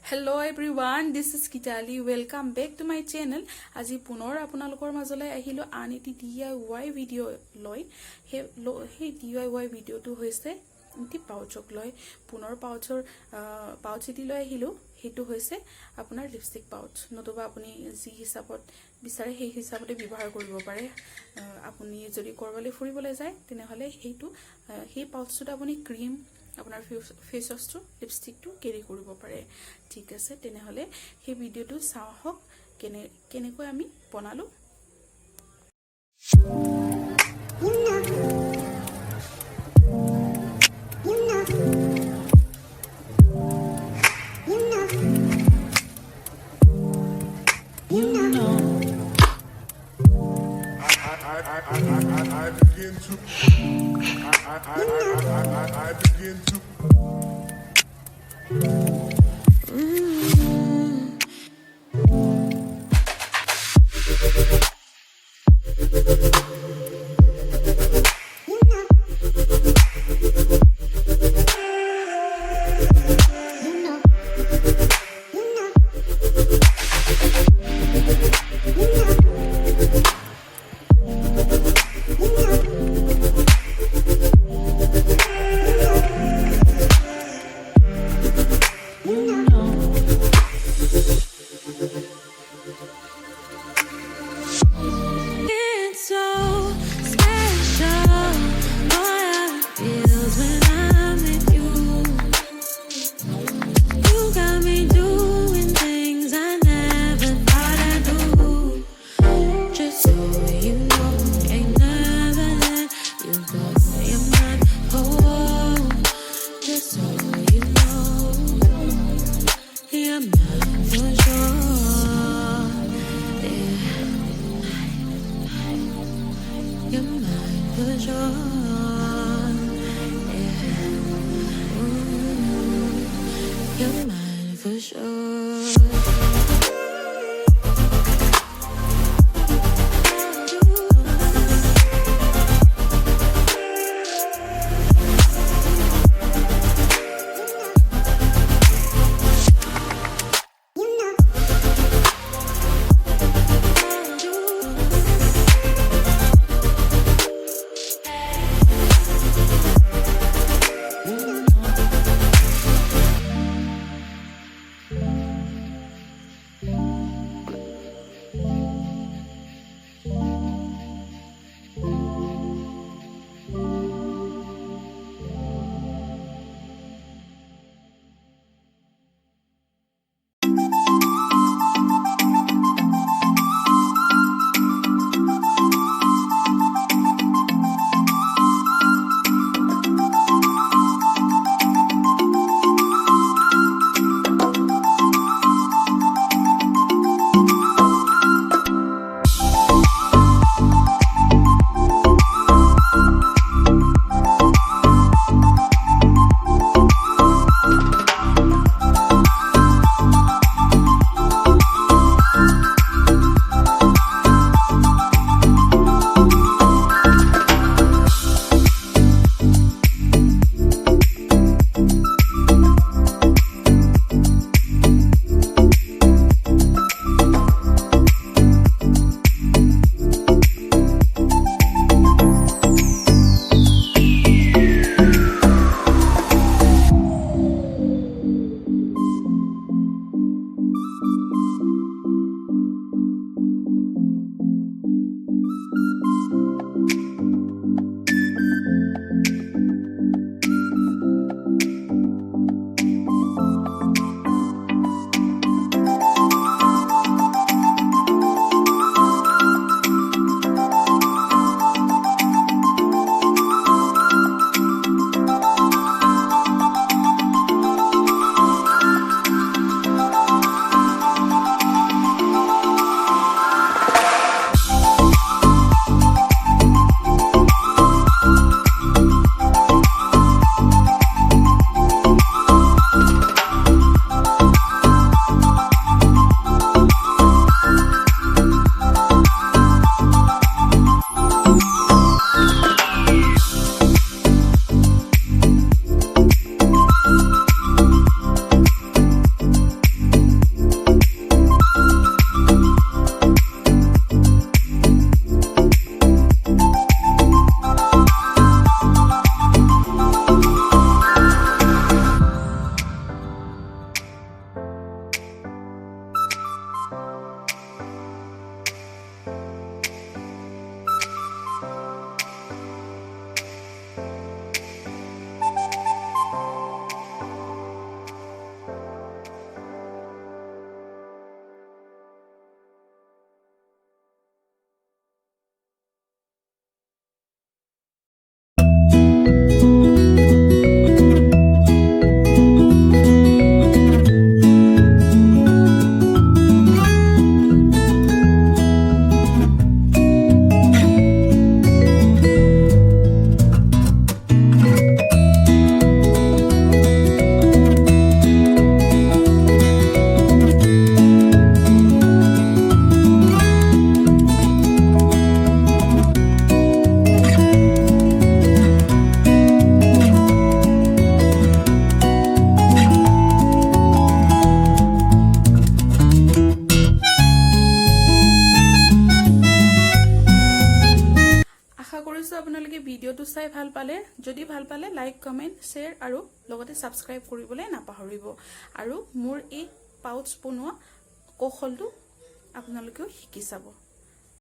Hello everyone, this is Kitali. Welcome back to my channel. আজি পুনৰ আপোনালোকৰ মাজলৈ আহিলো আন এটি DIY ভিডিও লৈ হে DIY ভিডিওটো হৈছে এটি পাউচক লৈ পুনৰ পাউচ এটি লৈ আহিলো হেতু হৈছে আপোনাৰ লিপষ্টিক পাউচ নতুবা আপুনি যি হিচাপত বিচাৰে সেই হিচাপতে ব্যৱহাৰ কৰিব পাৰে আপুনি যদি কৰবালে ফুৰিবলৈ যায় তেনেহলে সেই পাউচটো আপুনি ক্ৰীম আপোনাৰ face wash to lipstick to carry কৰিব পাৰে ঠিক আছে তেনেহলে সেই ভিডিওটো চাওক কেনেকৈ আমি বনালো I begin to You're mine for sure. চাই ভাল পালে যদি ভাল পালে লাইক কমেন্ট শ্বেয়াৰ আৰু লগতে সাবস্ক্ৰাইব কৰিবলৈ নাপাহৰিব আৰু মোৰ এই পাউচ বনোৱা কৌশলটো আপোনালোকেও শিকি চাব